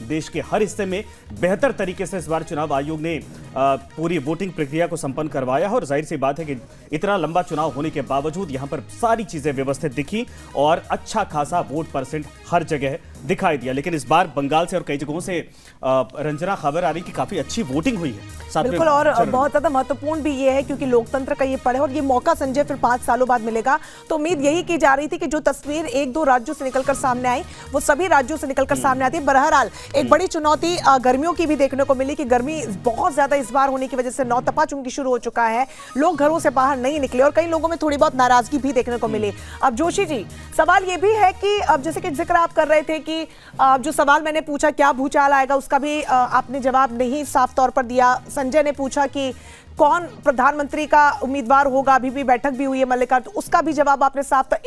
देश के हर हिस्से में बेहतर तरीके से इस बार चुनाव आयोग ने पूरी वोटिंग प्रक्रिया को संपन्न करवाया है और जाहिर सी बात है कि इतना लंबा चुनाव होने के बावजूद यहां पर सारी चीजें व्यवस्थित दिखी और अच्छा खासा वोट परसेंट हर जगह दिखाई दिया। लेकिन इस बार बंगाल से और कई जगहों से रंजना खबर आ रही कि काफी अच्छी वोटिंग हुई है। बिल्कुल, और बहुत ज्यादा महत्वपूर्ण भी ये है क्योंकि लोकतंत्र का ये पड़ है और ये मौका संजय फिर 5 सालों बाद मिलेगा। तो उम्मीद यही की जा रही थी कि जो तस्वीर 1-2 राज्यों से निकलकर सामने आई वो सभी राज्यों से निकलकर सामने आती है। बहरहाल एक बड़ी चुनौती गर्मियों की भी देखने को मिली कि गर्मी बहुत ज्यादा इस बार होने की वजह से नौतपा चुनकी शुरू हो चुका है, लोग घरों से बाहर नहीं निकले और कई लोगों में थोड़ी बहुत नाराजगी भी देखने को मिली। अब जोशी जी, सवाल ये भी है कि अब जैसे कि जिक्र आप कर रहे थे कि जो सवाल मैंने पूछा क्या भूचाल आएगा, उसका भी आपने जवाब नहीं साफ तौर पर दिया। संजय ने पूछा कि कौन प्रधानमंत्री का उम्मीदवार होगा, अभी भी बैठक भी हुई है मल्लिकार्जुन, तो उसका भी जवाब आपने साफ। तो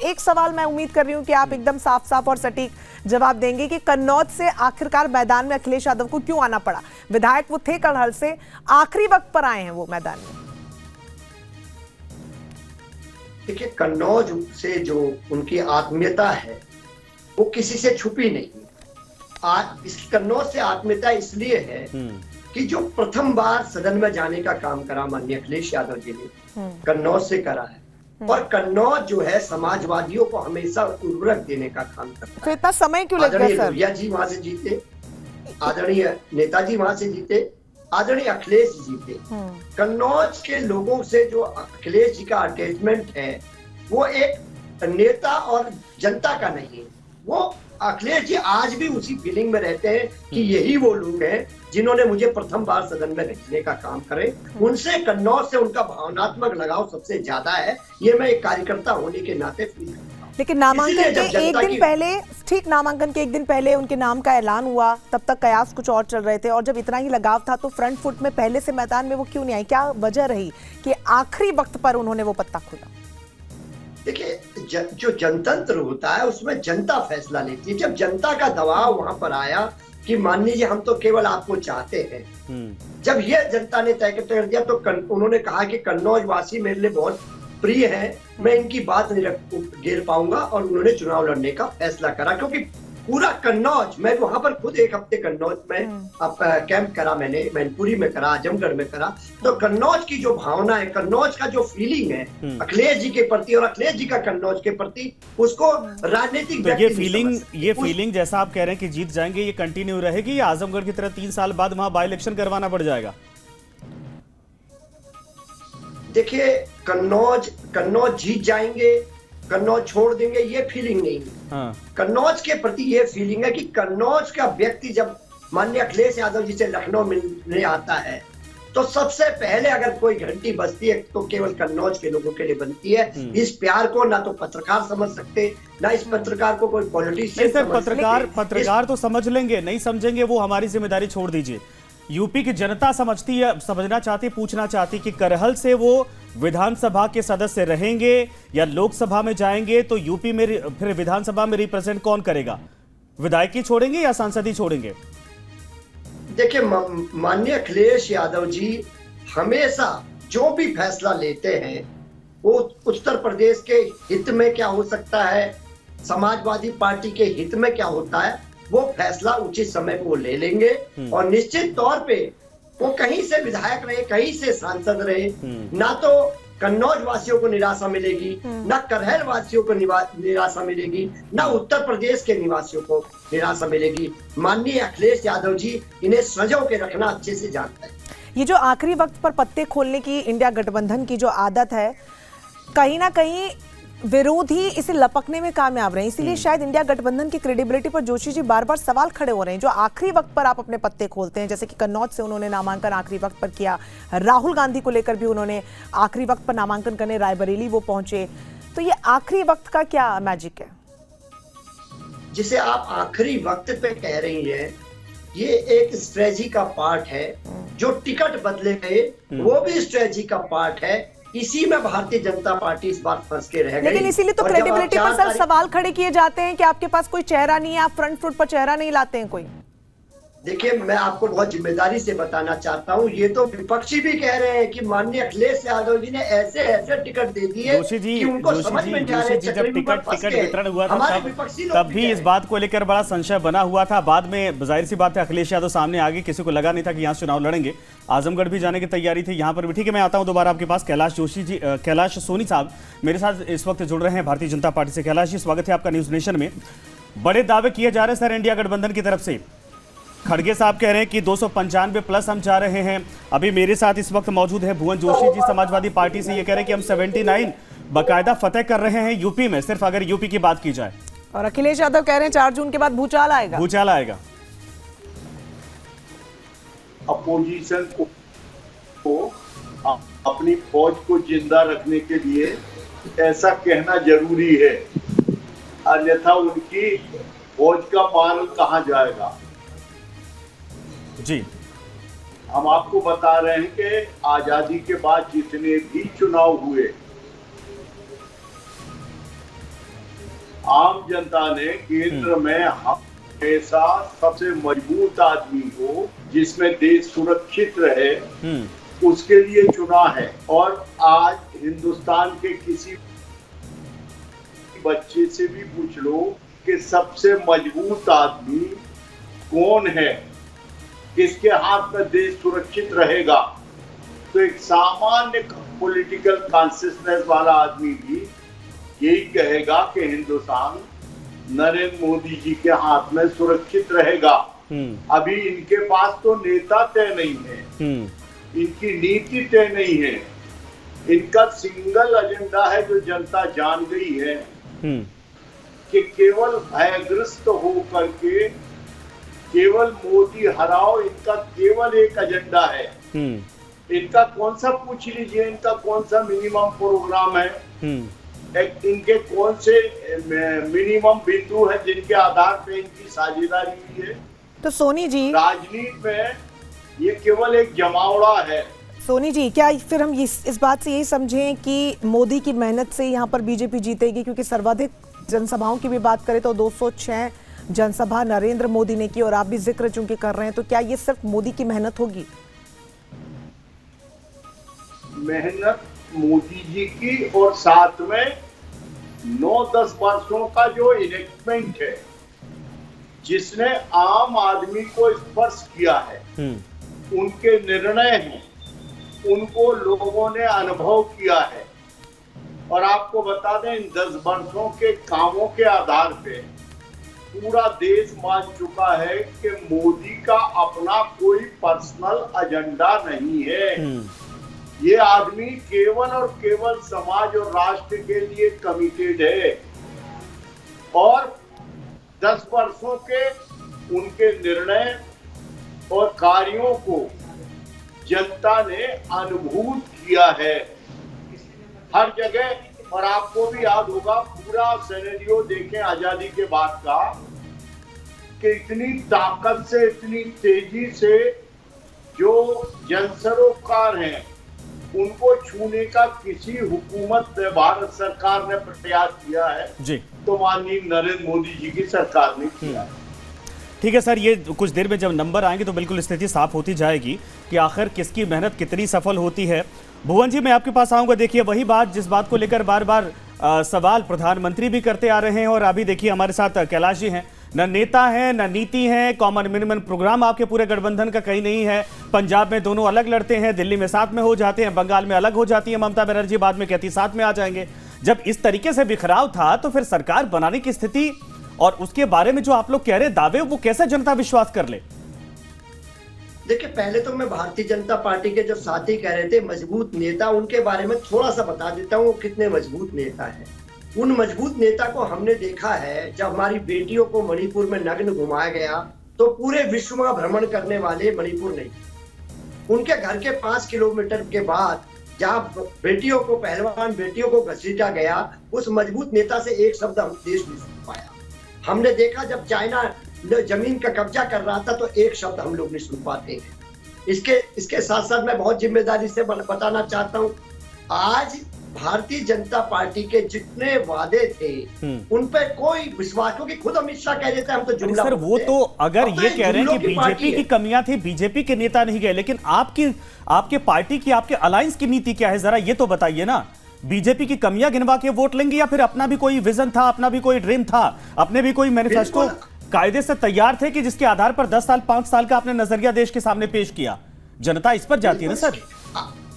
एक सवाल मैं उम्मीद कर रही हूं कि आप एकदम साफ और सटीक जवाब देंगे कि कन्नौज से आखिरकार मैदान में अखिलेश यादव को क्यों आना पड़ा। विधायक वो थे कलहल से, आखिरी वक्त पर आए हैं वो मैदान में। देखिए, कन्नौज से जो उनकी आत्मीयता है वो किसी से छुपी नहीं। इस कन्नौज से आत्मीयता इसलिए है कि जो प्रथम बार सदन में जाने का काम करा माननीय अखिलेश यादव जी ने कन्नौज से करा है और कन्नौज जो है समाजवादियों को हमेशा उर्वरक देने का काम करता है। तो इतना समय क्यों लग गया सर? लोहिया जी वहां से जीते, आदरणीय नेताजी वहां से जीते, आदरणीय अखिलेश जीते। कन्नौज के लोगों से जो अखिलेश जी का अटैचमेंट है वो एक नेता और जनता का नहीं है। वो अखिलेश जी आज भी उसी फीलिंग में रहते हैं कि यही वो लोग हैं जिन्होंने मुझे प्रथम बार सदन में भेजने का काम करे। उनसे कन्नौज से उनका भावनात्मक लगाव सबसे ज्यादा है, ये मैं एक कार्यकर्ता होने के नाते फील करता हूं। लेकिन नामांकन के एक दिन पहले, ठीक नामांकन के एक दिन पहले उनके नाम का ऐलान हुआ, तब तक कयास कुछ और चल रहे थे और जब इतना ही लगाव था तो फ्रंट फुट में पहले से मैदान में वो क्यों नहीं आई? क्या वजह रही कि आखिरी वक्त पर उन्होंने वो पत्ता खोला? देखिए, जो जनतंत्र होता है उसमें जनता फैसला लेती है। जब जनता का दबाव वहां पर आया कि मान लीजिए हम तो केवल आपको चाहते हैं, जब ये जनता ने तय कर दिया तो उन्होंने कहा कि कन्नौज वासी मेरे लिए बहुत प्रिय है, मैं इनकी बात नहीं गिर पाऊंगा और उन्होंने चुनाव लड़ने का फैसला करा। क्योंकि पूरा कन्नौज, मैं वहां पर खुद एक हफ्ते कन्नौज में कैंप करा, मैंने मैनपुरी में करा, आजमगढ़ में करा। तो कन्नौज की जो भावना है, कन्नौज का जो फीलिंग है अखिलेश जी के प्रति और अखिलेश जी का कन्नौज के प्रति, उसको राजनीतिक ये फीलिंग जैसा आप कह रहे हैं कि जीत जाएंगे, ये कंटिन्यू रहेगी या आजमगढ़ की तरह 3 साल बाद वहां बाई इलेक्शन करवाना पड़ जाएगा? देखिए, कन्नौज जीत जाएंगे, कन्नौज छोड़ देंगे, ये फीलिंग नहीं है। कन्नौज के प्रति ये फीलिंग है कि कन्नौज का व्यक्ति जब माननीय अखिलेश यादव जी से लखनऊ मिलने आता है तो सबसे पहले अगर कोई घंटी बजती है तो केवल कन्नौज के लोगों के लिए बनती है। इस प्यार को ना तो पत्रकार समझ सकते, ना इस पत्रकार को कोई पॉलिटिशियन। पत्रकार तो समझ लेंगे, नहीं समझेंगे वो हमारी जिम्मेदारी, छोड़ दीजिए। यूपी की जनता समझती है, समझना चाहती, पूछना चाहती कि करहल से वो विधानसभा के सदस्य रहेंगे या लोकसभा में जाएंगे, तो यूपी में फिर विधानसभा में रिप्रेजेंट कौन करेगा? विधायकी छोड़ेंगे या सांसद ही छोड़ेंगे? देखिए, माननीय अखिलेश यादव जी हमेशा जो भी फैसला लेते हैं वो उत्तर प्रदेश के हित में क्या हो सकता है, समाजवादी पार्टी के हित में क्या होता है, वो फैसला उचित समय को ले लेंगे और निश्चित तौर पे वो कहीं से विधायक रहे, कहीं से सांसद रहे, ना तो कन्नौज वासियों को निराशा मिलेगी, ना करहल वासियों को निराशा मिलेगी, ना उत्तर प्रदेश के निवासियों को निराशा मिलेगी। माननीय अखिलेश यादव जी इन्हें सजो के रखना अच्छे से जानते हैं। ये जो आखिरी वक्त पर पत्ते खोलने की इंडिया गठबंधन की जो आदत है, कहीं ना कहीं विरोधी इसे लपकने में कामयाब रहे, इसीलिए शायद इंडिया गठबंधन की क्रेडिबिलिटी पर जोशी जी बार बार सवाल खड़े हो रहे हैं। जो आखिरी वक्त पर आप अपने पत्ते खोलते हैं, जैसे कि कन्नौज से उन्होंने नामांकन आखिरी वक्त पर किया, राहुल गांधी को लेकर भी उन्होंने आखिरी वक्त पर नामांकन करने रायबरेली वो पहुंचे, तो ये आखिरी वक्त का क्या मैजिक है जिसे आप आखिरी वक्त पे कह रही हैं? ये एक स्ट्रेटजी का पार्ट है। जो टिकट बदले गए वो भी स्ट्रेटजी का पार्ट है। इसी में भारतीय जनता पार्टी इस बार फंस के रह गई। लेकिन इसीलिए तो क्रेडिबिलिटी पर सर सवाल खड़े किए जाते हैं कि आपके पास कोई चेहरा नहीं है, आप फ्रंट फुट पर चेहरा नहीं लाते हैं कोई। देखिए, मैं आपको बहुत जिम्मेदारी से बताना चाहता हूँ, ये तो विपक्षी भी कह रहे हैं कि माननीय अखिलेश यादव जी ने ऐसे ऐसे टिकट दे दिए कि उनको समझ में नहीं आ रहे, जब टिकट वितरण हुआ था तब भी इस बात को लेकर बड़ा संशय बना हुआ था। बाद में जाहिर सी बात है अखिलेश यादव सामने आ गए, किसी को लगा नहीं था कि यहाँ चुनाव लड़ेंगे। आजमगढ़ भी जाने की तैयारी थी, यहाँ पर भी। ठीक है, मैं आता हूँ दोबारा आपके पास। कैलाश सोनी साहब मेरे साथ इस वक्त जुड़ रहे हैं भारतीय जनता पार्टी से। कैलाश जी, स्वागत है आपका न्यूज नेशन में। बड़े दावे किए जा रहे हैं सर इंडिया गठबंधन की तरफ से। खड़गे साहब कह रहे हैं कि 295 प्लस हम जा रहे हैं। अभी मेरे साथ इस वक्त मौजूद है भुवन जोशी जी समाजवादी पार्टी से, ये कह रहे हैं कि हम 79 बाकायदा फतेह कर रहे हैं यूपी में, सिर्फ अगर यूपी की बात की जाए। और अखिलेश यादव कह रहे हैं 4 जून के बाद भूचाल आएगा। भूचाल आएगा। अपोजिशन को अपनी फौज को जिंदा रखने के लिए ऐसा कहना जरूरी है, अन्यथा उनकी फौज का माल कहां जाएगा। जी, हम आपको बता रहे हैं कि आजादी के बाद जितने भी चुनाव हुए, आम जनता ने केंद्र में हमेशा सबसे मजबूत आदमी को, जिसमें देश सुरक्षित रहे, उसके लिए चुना है। और आज हिंदुस्तान के किसी बच्चे से भी पूछ लो कि सबसे मजबूत आदमी कौन है, किसके हाथ में देश सुरक्षित रहेगा, तो एक सामान्य पॉलिटिकल कॉन्शियसनेस वाला आदमी भी यही कहेगा कि हिंदुस्तान नरेंद्र मोदी जी के हाथ में सुरक्षित रहेगा। अभी इनके पास तो नेता तय नहीं है, इनकी नीति तय नहीं है, इनका सिंगल एजेंडा है जो जनता जान गई है कि केवल भयग्रस्त होकर के केवल मोदी हराओ, इनका केवल एक एजेंडा है। इनका कौन सा, पूछ लीजिए, इनका कौन सा मिनिमम प्रोग्राम है, इनके कौन से मिनिमम बिंदु है जिनके आधार पे इनकी साझेदारी हुई है। तो सोनी जी, राजनीति में ये केवल एक जमावड़ा है। सोनी जी, क्या फिर हम इस बात से यही समझें कि मोदी की मेहनत से यहाँ पर बीजेपी जीतेगी? क्योंकि सर्वाधिक जनसभाओं की भी बात करें तो 206 जनसभा नरेंद्र मोदी ने की, और आप भी जिक्र चूंकि कर रहे हैं, तो क्या ये सिर्फ मोदी की मेहनत होगी? मेहनत मोदी जी की, और साथ में 9-10 वर्षों का जो इनेक्टमेंट है, जिसने आम आदमी को स्पर्श किया है, उनके निर्णय हैं, उनको लोगों ने अनुभव किया है। और आपको बता दें, इन 10 वर्षों के कामों के आधार पे पूरा देश मान चुका है कि मोदी का अपना कोई पर्सनल एजेंडा नहीं है। ये आदमी केवल और केवल समाज और राष्ट्र के लिए कमिटेड है, और 10 वर्षों के उनके निर्णय और कार्यों को जनता ने अनुभूत किया है हर जगह। और आपको भी याद होगा, पूरा सिनेरियो देखें आजादी के बाद का, कि इतनी ताकत से, इतनी तेजी से जो जनसरोकार हैं उनको छूने का किसी हुकूमत ने, भारत सरकार ने प्रयास किया है जी, तो माननीय नरेंद्र मोदी जी की सरकार ने किया। ठीक है सर, ये कुछ देर में जब नंबर आएंगे तो बिल्कुल स्थिति साफ होती जाएगी कि आखिर किसकी मेहनत कितनी सफल होती है। भुवन जी, मैं आपके पास आऊंगा। देखिए, वही बात जिस बात को लेकर बार बार सवाल प्रधानमंत्री भी करते आ रहे हैं, और अभी देखिए हमारे साथ कैलाश जी हैं। न नेता है, न नीति है, कॉमन मिनिमम प्रोग्राम आपके पूरे गठबंधन का कहीं नहीं है। पंजाब में दोनों अलग लड़ते हैं, दिल्ली में साथ में हो जाते हैं, बंगाल में अलग हो जाती है ममता बनर्जी, बाद में कहती साथ में आ जाएंगे। जब इस तरीके से बिखराव था तो फिर सरकार बनाने की स्थिति और उसके बारे में जो आप लोग कह रहे हैं दावे, वो कैसे जनता विश्वास कर ले? देखिए, पहले तो मैं भारतीय जनता पार्टी के जो साथी कह रहे थे मजबूत नेता, उनके बारे में थोड़ा सा बता देता हूँ कितने मजबूत नेता हैं। उन मजबूत नेता को हमने देखा है, जब हमारी बेटियों को मणिपुर में नग्न घुमाया गया तो पूरे विश्व में भ्रमण करने वाले मणिपुर नहीं, उनके घर के 5 किलोमीटर के बाद जहां बेटियों को, पहलवान बेटियों को घसीटा गया, उस मजबूत नेता से एक शब्द हम देश नहीं सुन पाया। हमने देखा जब चाइना जमीन का कब्जा कर रहा था तो एक शब्द हम लोग नहीं सुन पाते हैं। इसके साथ साथ मैं बहुत जिम्मेदारी से बताना चाहता हूं, आज भारतीय जनता पार्टी के जितने वादे थे उन पे कोई विश्वास, क्योंकि खुद अमित शाह कह देते हैं हम तो जुमला सर वो तो अगर ये कह रहे हैं कि बीजेपी की कमियां थी, बीजेपी के नेता नहीं गए, लेकिन आपके पार्टी की, आपके अलायंस की नीति क्या है, जरा ये तो बताइए ना। बीजेपी की कमियां गिनवा के वोट लेंगे या फिर अपना भी कोई विजन था, अपना भी कोई ड्रीम था, अपने भी कोई मैनिफेस्टो कायदे से तैयार थे कि जिसके आधार पर 10 साल 5 साल का आपने नजरिया देश के सामने पेश किया? जनता इस पर जाती है ना सर।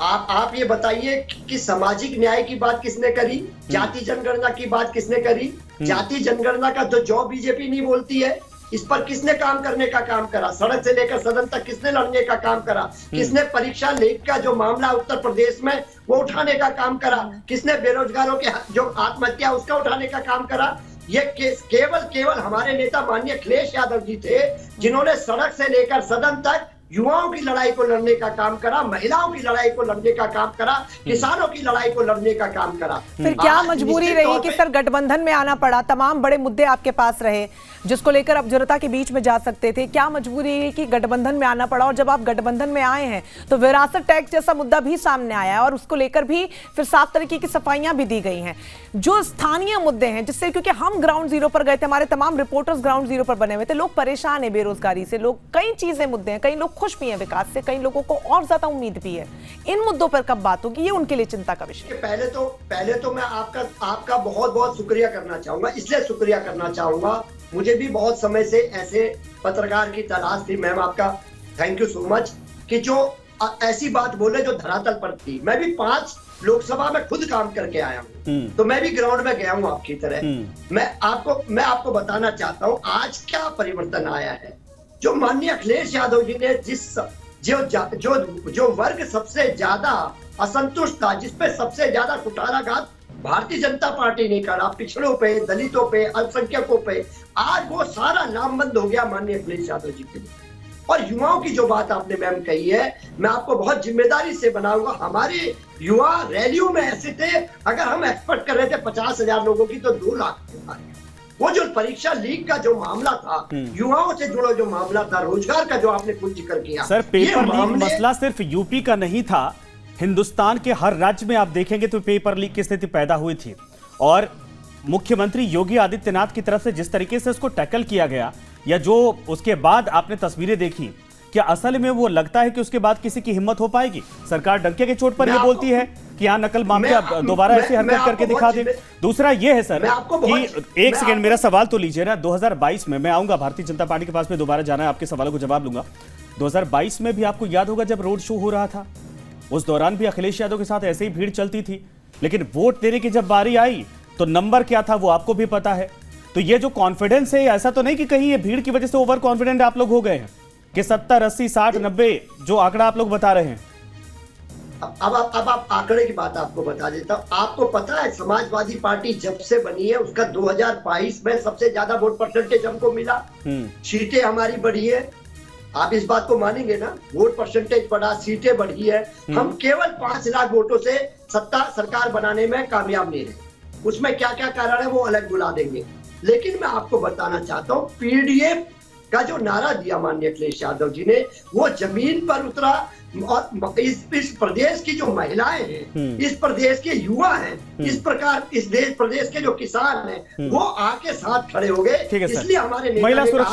आप ये बताइए कि सामाजिक न्याय की बात किसने करी, जाति जनगणना की बात किसने करी? जाति जनगणना का जो बीजेपी नहीं बोलती है, इस पर किसने काम करने का काम करा? सड़क से लेकर सदन तक किसने लड़ने का काम करा? किसने परीक्षा लीक का जो मामला उत्तर प्रदेश में वो उठाने का काम करा? किसने बेरोजगारों के जो आत्महत्या उसका उठाने का काम करा? ये केवल हमारे नेता माननीय अखिलेश यादव जी थे जिन्होंने सड़क से लेकर सदन तक युवाओं की लड़ाई को लड़ने का काम करा, महिलाओं की लड़ाई को लड़ने का काम करा, किसानों की लड़ाई को लड़ने का काम करा। फिर क्या मजबूरी रही कि सर गठबंधन में आना पड़ा? तमाम बड़े मुद्दे आपके पास रहे जिसको लेकर आप जनता के बीच में जा सकते थे। क्या मजबूरी रही कि गठबंधन में आना पड़ा? और जब आप गठबंधन में आए हैं तो विरासत टैक्स जैसा मुद्दा भी सामने आया है और उसको लेकर भी फिर साफ तरीके की सफाइयां भी दी गई हैं। जो स्थानीय मुद्दे हैं जिससे, क्योंकि हम ग्राउंड जीरो पर गए थे, हमारे तमाम रिपोर्टर्स ग्राउंड जीरो पर बने हुए थे, लोग परेशान है बेरोजगारी से, लोग कई चीजें मुद्दे हैं, कई लोग खुश भी हैं विकास से, कई लोगों को और ज्यादा उम्मीद भी है। इन मुद्दों पर कब बात होगी, ये उनके लिए चिंता का विषय। पहले तो मैं आपका बहुत बहुत शुक्रिया करना चाहूंगा। इसलिए शुक्रिया करना चाहूंगा, मुझे भी बहुत समय से ऐसे पत्रकार की तलाश थी। मैम आपका थैंक यू सो मच कि जो ऐसी बात बोले जो धरातल पर थी। मैं भी 5 लोकसभा में खुद काम करके आया हूँ, तो मैं भी ग्राउंड में गया हूँ आपकी तरह। मैं आपको बताना चाहता हूँ आज क्या परिवर्तन आया है। जो माननीय अखिलेश यादव जी ने जो वर्ग सबसे ज्यादा असंतुष्ट था, जिसपे सबसे ज्यादा कुठाराघात भारतीय जनता पार्टी ने करा, पिछड़ों पे, दलितों पे, अल्पसंख्यकों पे, आज वो सारा लामबंद हो गया माननीय अखिलेश यादव जी के लिए। और युवाओं की जो बात आपने मैम कही है, मैं आपको बहुत जिम्मेदारी से बनाऊंगा। हमारे युवा रैलियों में ऐसे थे, अगर हम एक्सपेक्ट कर रहे थे 50,000 लोगों की, तो 2 लाख थे। वो जो परीक्षा लीक का जो मामला था, युवाओं से जुड़ा जो मामला था, रोजगार का जो आपने खुद जिक्र किया, सर पेपर लीक मसला सिर्फ यूपी का नहीं था, हिंदुस्तान के हर राज्य में आप देखेंगे तो पेपर लीक की स्थिति पैदा हुई थी। और मुख्यमंत्री योगी आदित्यनाथ की तरफ से जिस तरीके से इसको टैकल किया गया, या जो उसके बाद आपने तस्वीरें देखी, क्या असल में वो लगता है कि उसके बाद किसी की हिम्मत हो पाएगी? सरकार डंके के चोट पर ये बोलती है कि यहाँ नकल माफिया दोबारा ऐसी हरकत करके दिखा दे। दूसरा ये है सर कि एक सेकंड मेरा सवाल तो लीजिए ना। 2022 में मैं आऊंगा भारतीय जनता पार्टी के पास में, दोबारा जाना है, आपके सवालों को जवाब लूंगा। 2022 में भी आपको याद होगा जब रोड शो हो रहा था, उस दौरान भी अखिलेश यादव के साथ ऐसे ही भीड़ चलती थी, लेकिन वोट देने की जब बारी आई तो नंबर क्या था वो आपको भी पता है। तो ये जो कॉन्फिडेंस है, ऐसा तो नहीं कि कहीं ये भीड़ की वजह से ओवर कॉन्फिडेंट आप लोग हो गए हैं कि 70, 80, 60, 90 जो आंकड़ा आप लोग बता रहे हैं। अब आप आंकड़े की बात आपको बता देता हूं। आपको पता है समाजवादी पार्टी जब से बनी है उसका 2022 में सबसे ज्यादा वोट परसेंटेज हमको मिला, सीटें हमारी बढ़ी है। आप इस बात को मानेंगे ना, वोट परसेंटेज बढ़ा, सीटें बढ़ी है। हम केवल 5 लाख वोटों से सत्ता सरकार बनाने में कामयाब नहीं रहे। उसमें क्या क्या कारण है वो अलग बुला देंगे, लेकिन मैं आपको बताना चाहता हूँ पीडीएफ का जो नारा दिया माननीय अखिलेश यादव जी ने, वो जमीन पर उतरा। और इस प्रदेश की जो महिलाएं हैं, इस प्रदेश के युवा हैं, इस प्रदेश के जो किसान हैं, वो आके साथ खड़े हो गए। इसलिए हमारे नेता ने